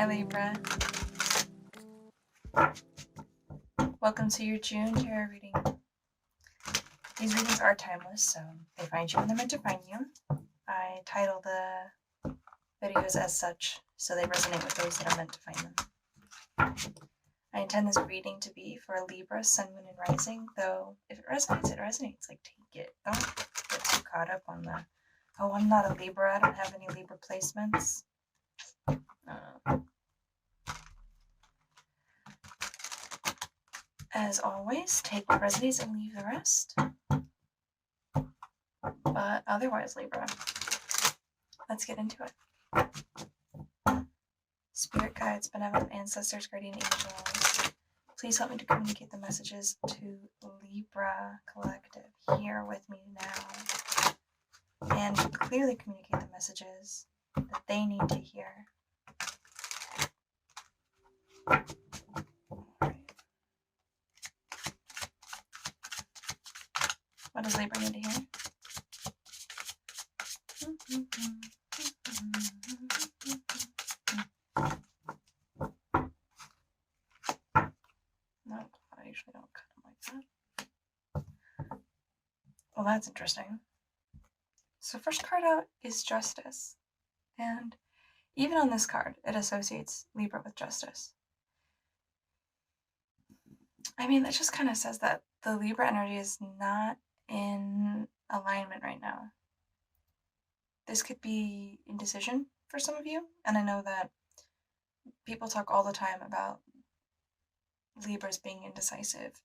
Hi Libra. Welcome to your June tarot reading. These readings are timeless, so they find you when they're meant to find you. I title the videos as such, so they resonate with those that are meant to find them. I intend this reading to be for a Libra, Sun, Moon, and Rising, though if it resonates, it resonates. Like, take it. Don't get too caught up on the, oh, I'm not a Libra, I don't have any Libra placements. As always, take what resonates and leave the rest. But otherwise, Libra, let's get into it. Spirit guides, benevolent ancestors, guardian angels, please help me to communicate the messages to Libra Collective here with me now, and clearly communicate the messages that they need to hear. What does Libra need to hear? No, I usually don't cut them like that. Well, that's interesting. So first card out is Justice. And even on this card, it associates Libra with justice. I mean, that just kind of says that the Libra energy is not in alignment right now. This could be indecision for some of you, and I know that people talk all the time about Libras being indecisive,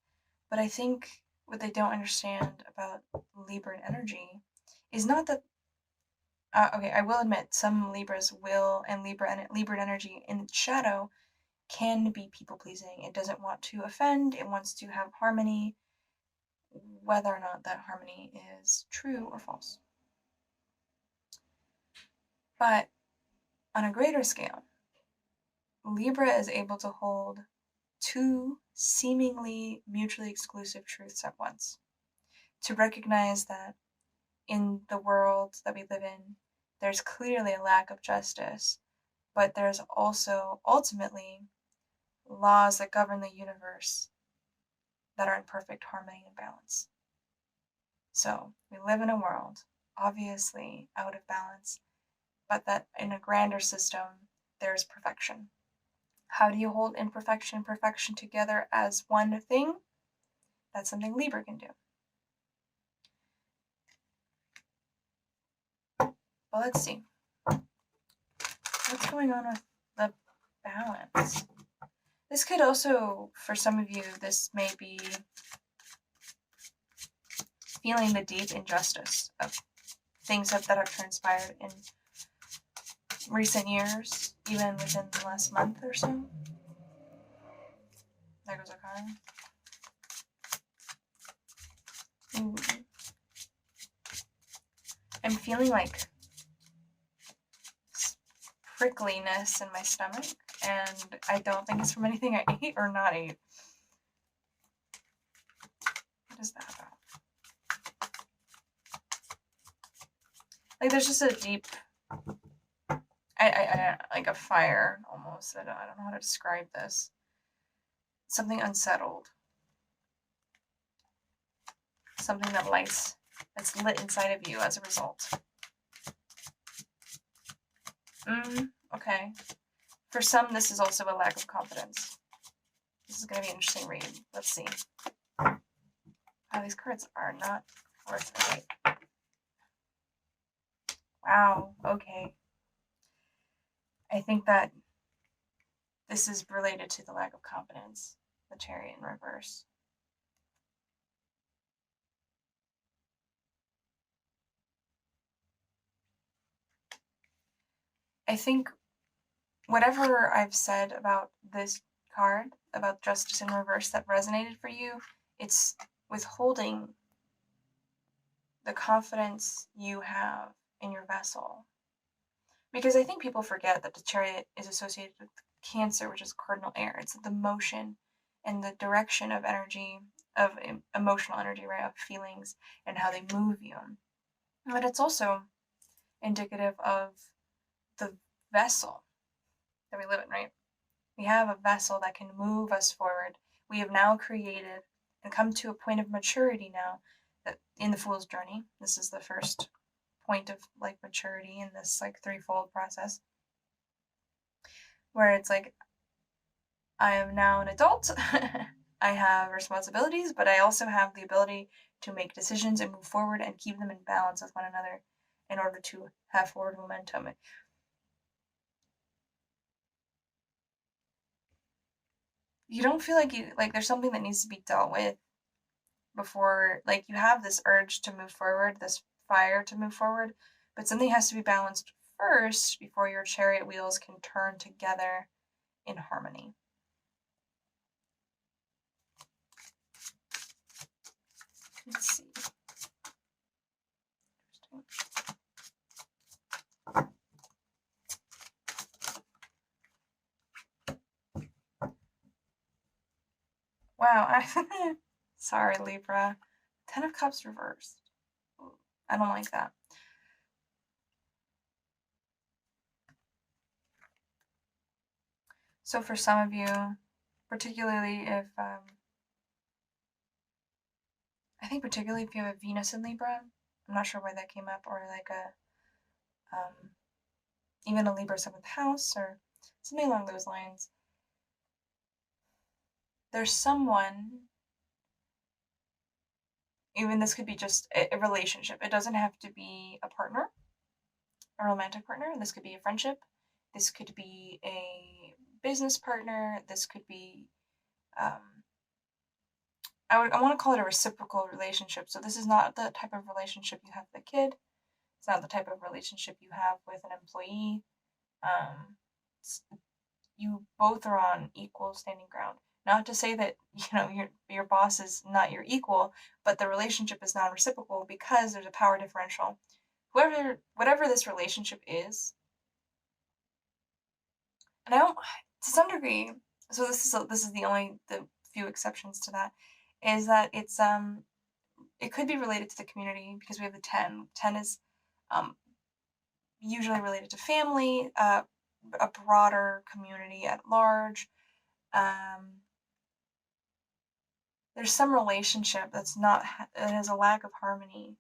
but I think what they don't understand about Libran energy is not that okay, I will admit some Libras will, and Libran energy in its shadow can be people-pleasing. It doesn't want to offend, it wants to have harmony, whether or not that harmony is true or false. But on a greater scale, Libra is able to hold two seemingly mutually exclusive truths at once. To recognize that in the world that we live in, there's clearly a lack of justice, but there's also ultimately laws that govern the universe that are in perfect harmony and balance. So we live in a world, obviously out of balance, but that in a grander system, there's perfection. How do you hold imperfection and perfection together as one thing? That's something Libra can do. Well, let's see. What's going on with the balance? This could also, for some of you, this may be feeling the deep injustice of things that have transpired in recent years, even within the last month or so. There goes our card. Ooh. I'm feeling like prickliness in my stomach, and I don't think it's from anything I ate or not ate. What is that about? Like there's just a deep, I like a fire almost. I don't know how to describe this. Something unsettled. Something that's lit inside of you as a result. Okay. For some, this is also a lack of confidence. This is going to be an interesting read. Let's see. Wow, these cards are not worth it. Wow, okay. I think that this is related to the lack of confidence. The Chariot in reverse. I think whatever I've said about this card, about Justice in reverse, that resonated for you, it's withholding the confidence you have in your vessel. Because I think people forget that the Chariot is associated with Cancer, which is cardinal air. It's the motion and the direction of energy, of emotional energy, right, of feelings and how they move you. But it's also indicative of the vessel that we live in, right? We have a vessel that can move us forward. We have now created and come to a point of maturity now that in the Fool's journey. This is the first point of like maturity in this like threefold process, where it's like, I am now an adult. I have responsibilities, but I also have the ability to make decisions and move forward and keep them in balance with one another in order to have forward momentum. You don't feel like there's something that needs to be dealt with before, like, you have this urge to move forward, this fire to move forward, but something has to be balanced first before your chariot wheels can turn together in harmony. Let's see. Wow, sorry, Libra. 10 of Cups reversed. I don't like that. So for some of you, particularly if, I think particularly if you have a Venus in Libra, I'm not sure why that came up, or like even a Libra 7th house or something along those lines. There's someone, even this could be just a relationship. It doesn't have to be a partner, a romantic partner. This could be a friendship. This could be a business partner. This could be, I want to call it a reciprocal relationship. So this is not the type of relationship you have with a kid. It's not the type of relationship you have with an employee. You both are on equal standing ground. Not to say that, your boss is not your equal, but the relationship is non-reciprocal because there's a power differential. Whatever this relationship is, and I don't, to some degree, so this is the few exceptions to that, is that it's it could be related to the community because we have the 10. 10 is usually related to family, a broader community at large. There's some relationship that has a lack of harmony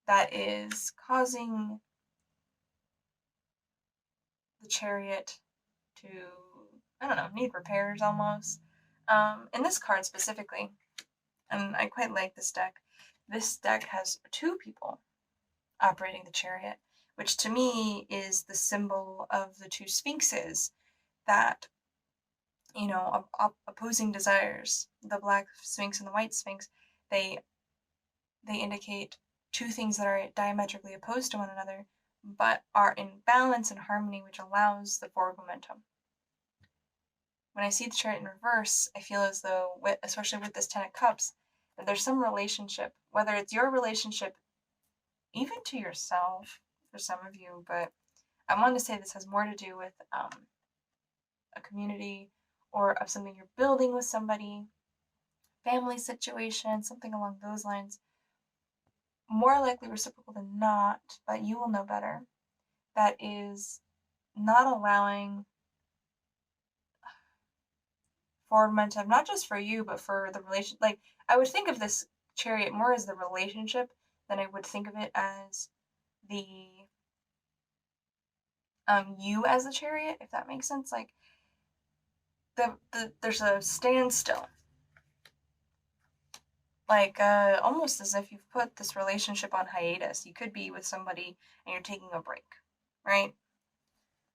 that is causing the Chariot to, I don't know, need repairs almost. In this card specifically, and I quite like this deck has 2 people operating the Chariot, which to me is the symbol of the 2 sphinxes that, opposing desires. The black sphinx and the white sphinx, they indicate 2 things that are diametrically opposed to one another, but are in balance and harmony, which allows the forward momentum. When I see the Chariot in reverse, I feel as though, especially with this 10 of Cups, that there's some relationship, whether it's your relationship even to yourself for some of you, but I want to say this has more to do with a community or of something you're building with somebody, family situation, something along those lines. More likely reciprocal than not, but you will know better. That is not allowing forward momentum, not just for you, but for the relation. Like, I would think of this Chariot more as the relationship than I would think of it as the you as the Chariot, if that makes sense. Like, there's a standstill, like almost as if you've put this relationship on hiatus. You could be with somebody and you're taking a break, right?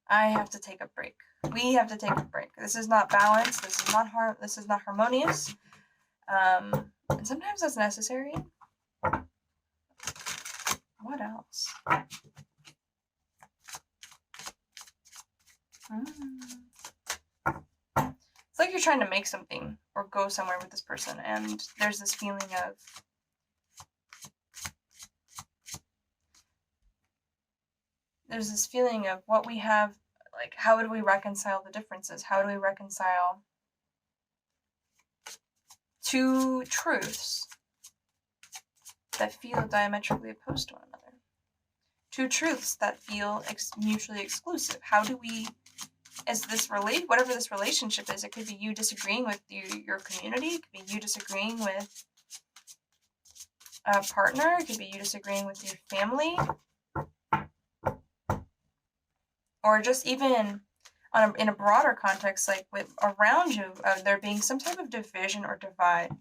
I have to take a break. We have to take a break. This is not balanced. This is not harmonious. And sometimes that's necessary. What else? It's like you're trying to make something or go somewhere with this person, and there's this feeling of what we have, like, how do we reconcile the differences? How do we reconcile 2 truths that feel diametrically opposed to one another? 2 truths that feel mutually exclusive. How do we is this whatever this relationship is. It could be you disagreeing with your community. It could be you disagreeing with a partner. It could be you disagreeing with your family. Or just even in a broader context, like with around you, there being some type of division or divide.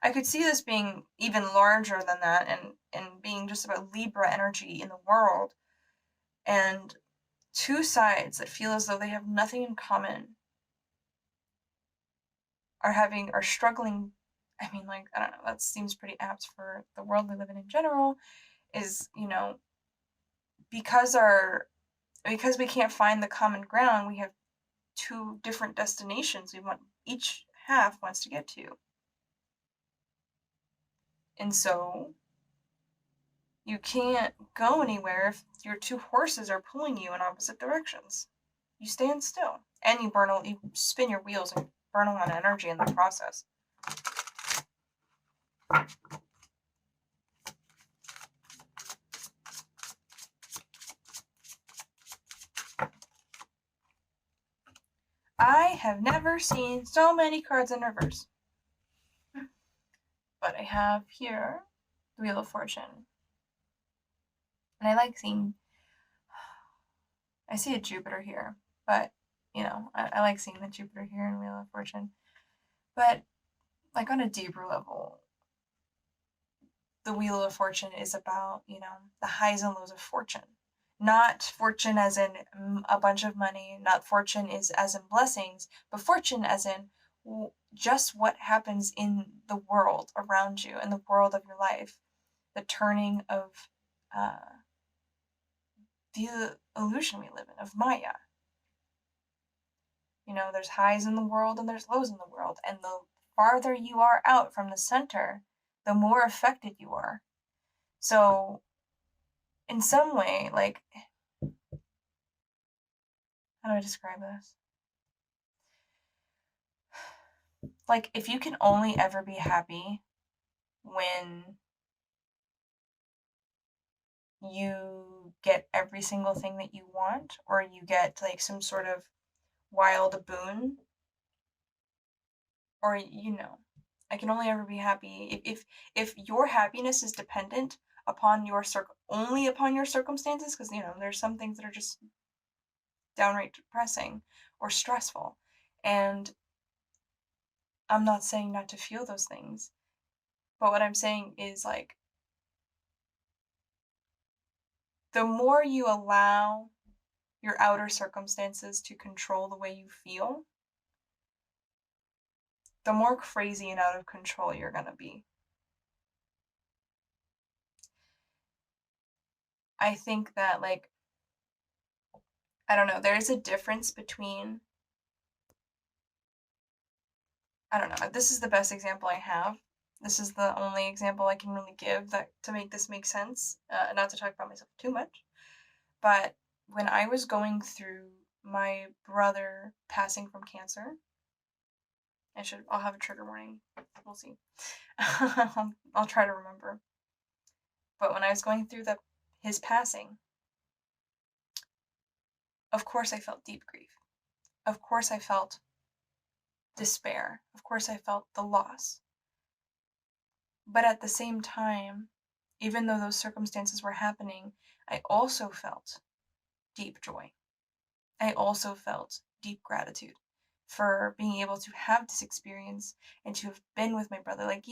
I could see this being even larger than that, and being just about Libra energy in the world, and two sides that feel as though they have nothing in common are struggling. I mean, like, I don't know, that seems pretty apt for the world we live in general, is, because we can't find the common ground, we have two different destinations each half wants to get to. And so you can't go anywhere if your two horses are pulling you in opposite directions. You stand still, and you spin your wheels and burn a lot of energy in the process. I have never seen so many cards in reverse. But I have here the Wheel of Fortune. And I like seeing, I see a Jupiter here, but, I like seeing the Jupiter here in Wheel of Fortune. But, like, on a deeper level, the Wheel of Fortune is about, the highs and lows of fortune. Not fortune as in a bunch of money, not fortune as in blessings, but fortune as in just what happens in the world around you, in the world of your life. The turning of the illusion we live in, of Maya. There's highs in the world and there's lows in the world. And the farther you are out from the center, the more affected you are. So, in some way, like, how do I describe this? Like, if you can only ever be happy when you get every single thing that you want, or you get, like, some sort of wild boon, or, I can only ever be happy if your happiness is dependent upon only upon your circumstances, because, there's some things that are just downright depressing or stressful. And I'm not saying not to feel those things, but what I'm saying is, like, the more you allow your outer circumstances to control the way you feel, the more crazy and out of control you're gonna be. I think that, like, I don't know, there's a difference between, I don't know, this is the best example I have. This is the only example I can really give to make this make sense, not to talk about myself too much. But when I was going through my brother passing from cancer, I'll have a trigger warning. We'll see. I'll try to remember. But when I was going through his passing, of course I felt deep grief. Of course I felt despair. Of course I felt the loss. But at the same time, even though those circumstances were happening, I also felt deep joy. I also felt deep gratitude for being able to have this experience and to have been with my brother. Like,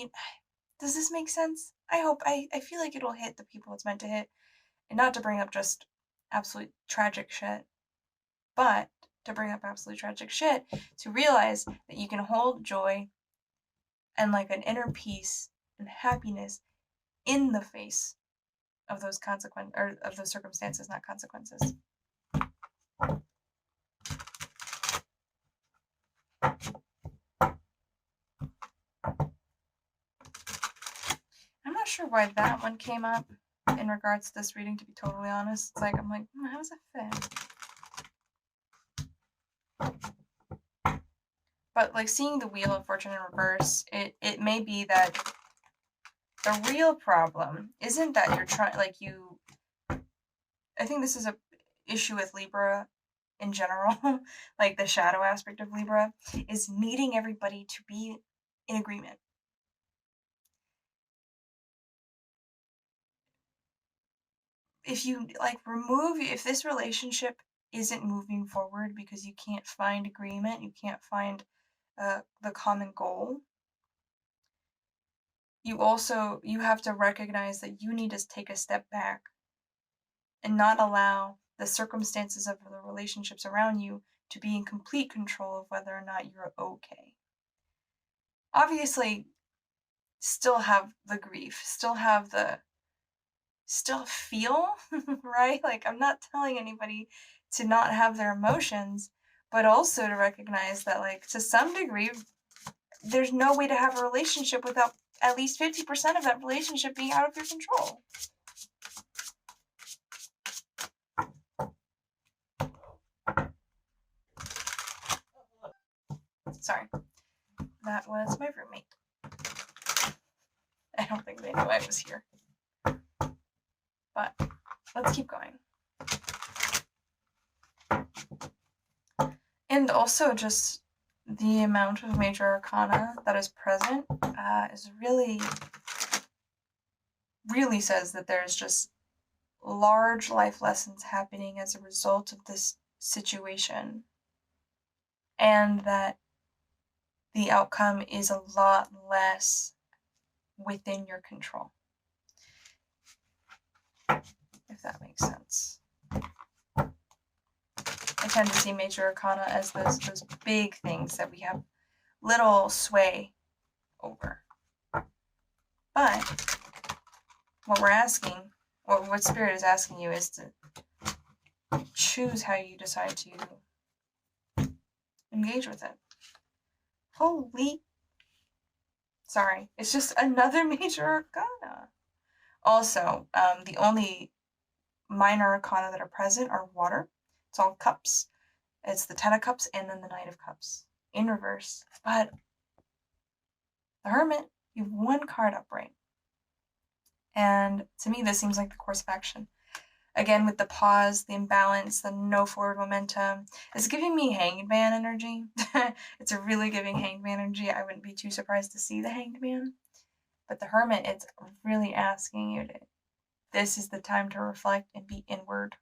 does this make sense? I feel like it'll hit the people it's meant to hit. And not to bring up just absolute tragic shit, but to bring up absolute tragic shit, to realize that you can hold joy and, like, an inner peace and happiness in the face of those of those circumstances, not consequences. I'm not sure why that one came up in regards to this reading, to be totally honest. It's like, I'm like, how does that fit? But, like, seeing the Wheel of Fortune in reverse, it may be that the real problem isn't that you're trying, like, I think this is a issue with Libra in general, like the shadow aspect of Libra, is needing everybody to be in agreement. If you if this relationship isn't moving forward because you can't find agreement, you can't find the common goal, you have to recognize that you need to take a step back and not allow the circumstances of the relationships around you to be in complete control of whether or not you're okay. Obviously, still have the grief, still feel, right? Like, I'm not telling anybody to not have their emotions, but also to recognize that, like, to some degree, there's no way to have a relationship without at least 50% of that relationship being out of your control. Sorry. That was my roommate. I don't think they knew I was here. But let's keep going. And also just the amount of major arcana that is present is really says that there's just large life lessons happening as a result of this situation, and that the outcome is a lot less within your control, if that makes sense. I tend to see major arcana as those big things that we have little sway over. But what we're asking, or what Spirit is asking you, is to choose how you decide to engage with it. Holy. Sorry, it's just another major arcana. Also, the only minor arcana that are present are water. It's all cups. It's the Ten of Cups and then the Knight of Cups in reverse. But the Hermit, you have one card upright. And to me, this seems like the course of action. Again, with the pause, the imbalance, the no forward momentum, it's giving me Hanged Man energy. It's a really giving Hanged Man energy. I wouldn't be too surprised to see the Hanged Man. But the Hermit, it's really asking you to, this is the time to reflect and be inward.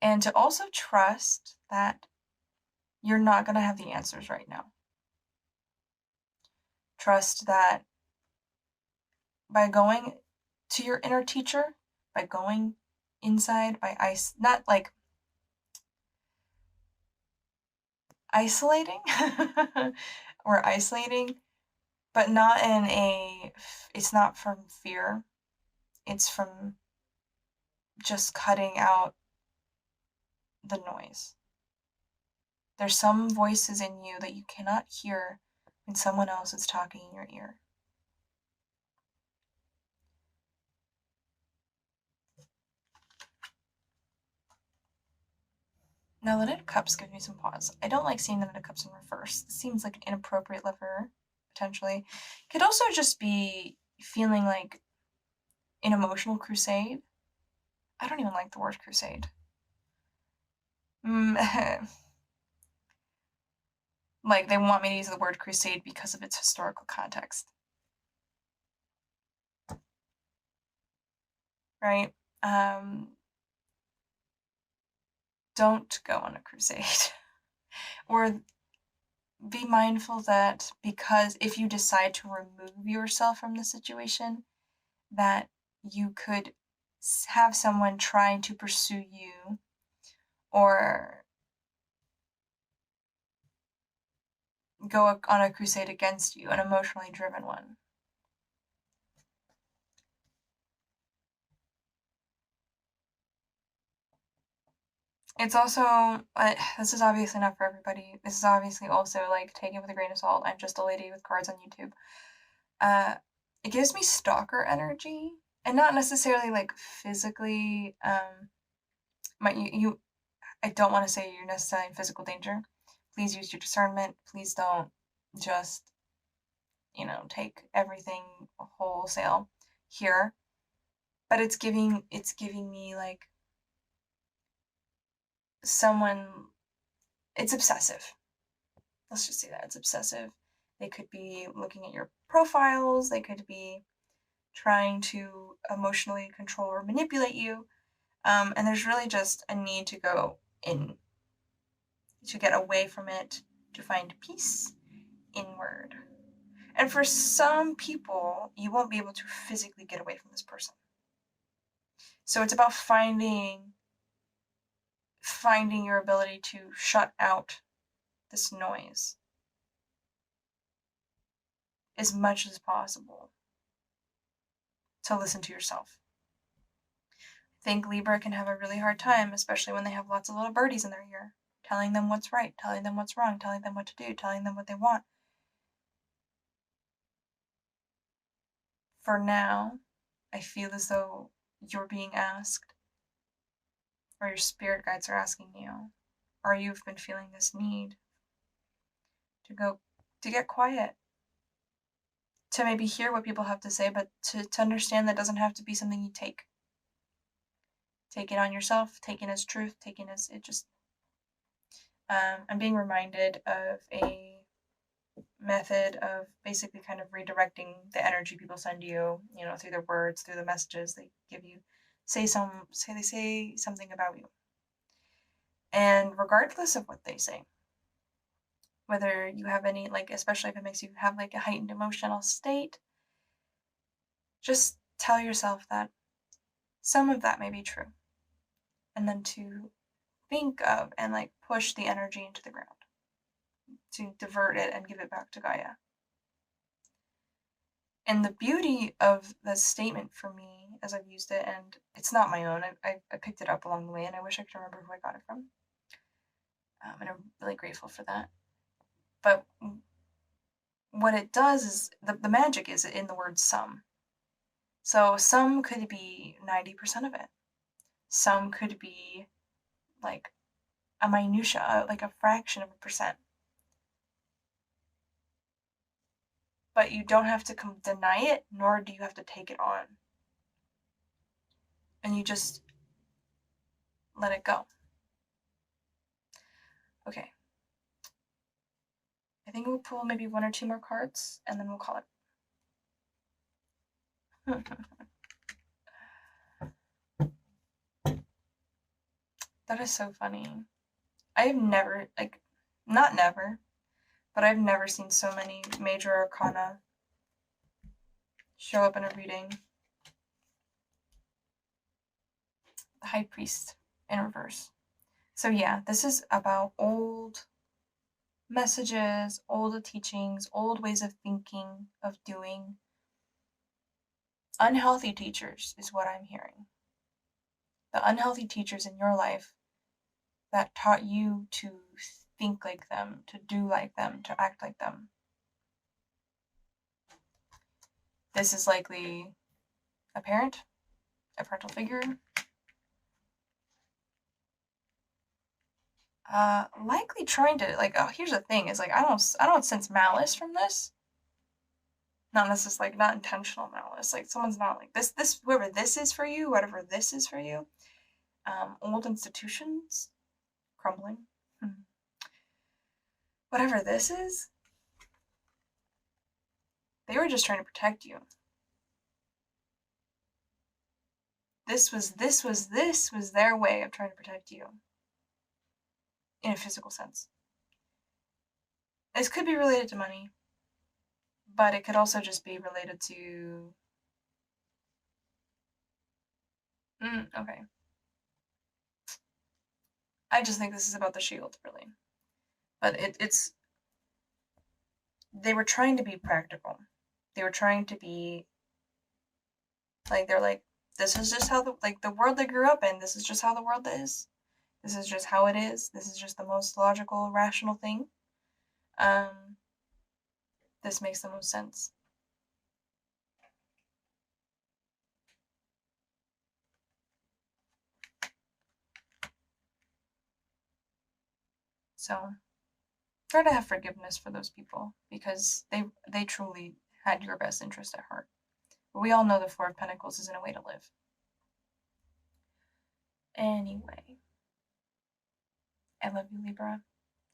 And to also trust that you're not going to have the answers right now. Trust that by going to your inner teacher, by going inside, not like isolating or isolating, but not it's not from fear. It's from just cutting out the noise. There's some voices in you that you cannot hear when someone else is talking in your ear. Now, the Knight of Cups gives me some pause. I don't like seeing the Knight of Cups in reverse. It seems like an inappropriate lover, potentially. It could also just be feeling like an emotional crusade. I don't even like the word crusade. Like, they want me to use the word crusade because of its historical context. Right? Don't go on a crusade. Or be mindful that because if you decide to remove yourself from the situation, that you could have someone trying to pursue you or go on a crusade against you, an emotionally driven one. It's also, this is obviously not for everybody. This is obviously also, like, take it with a grain of salt. I'm just a lady with cards on YouTube. It gives me stalker energy, and not necessarily, like, physically, I don't want to say you're necessarily in physical danger. Please use your discernment. Please don't just, take everything wholesale here. But it's giving me, like, someone, it's obsessive. Let's just say that it's obsessive. They could be looking at your profiles. They could be trying to emotionally control or manipulate you. And there's really just a need to go in, to get away from it, to find peace inward. And for some people, you won't be able to physically get away from this person. So it's about finding your ability to shut out this noise as much as possible, to listen to yourself. I think Libra can have a really hard time, especially when they have lots of little birdies in their ear, telling them what's right, telling them what's wrong, telling them what to do, telling them what they want. For now, I feel as though you're being asked, or your spirit guides are asking you, or you've been feeling this need to get quiet, to maybe hear what people have to say, but to understand that doesn't have to be something you take. Take it on yourself, take it as truth, take it as it just. I'm being reminded of a method of basically kind of redirecting the energy people send you, through their words, through the messages they give you, say something about you. And regardless of what they say, whether you have any, especially if it makes you have a heightened emotional state, just tell yourself that some of that may be true. And then to think of and push the energy into the ground, to divert it and give it back to Gaia. And the beauty of the statement for me, as I've used it, and it's not my own, I picked it up along the way, and I wish I could remember who I got it from. And I'm really grateful for that. But what it does is, the magic is in the word some. So some could be 90% of it. Some could be a minutia, a fraction of a percent. But you don't have to deny it, nor do you have to take it on. And you just let it go. Okay. I think we'll pull maybe 1 or 2 more cards, and then we'll call it. That is so funny. I've never, not never, but I've never seen so many major arcana show up in a reading. The High Priest in reverse. So yeah, this is about old messages, old teachings, old ways of thinking, of doing. Unhealthy teachers is what I'm hearing. The unhealthy teachers in your life that taught you to think like them, to do like them, to act like them. This is likely a parent, a parental figure. Likely trying to, here's the thing, is I don't sense malice from this. Not necessarily, not intentional malice. Someone's not this, whoever this is for you, whatever this is for you. Old institutions crumbling. Whatever this is, they were just trying to protect you. This was their way of trying to protect you. In a physical sense. This could be related to money, but it could also just be related to... okay. I just think this is about the shield, really. But it's... They were trying to be practical. They were trying to be... they're this is just how the world they grew up in, this is just how the world is. This is just how it is. This is just the most logical, rational thing. This makes the most sense. So, try to have forgiveness for those people, because they truly had your best interest at heart. But we all know the Four of Pentacles isn't a way to live. Anyway. I love you, Libra.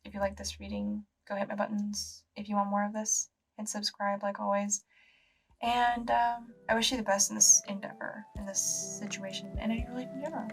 If you like this reading, go hit my buttons. If you want more of this, hit subscribe like always. And I wish you the best in this endeavor, in this situation, and in your life in general.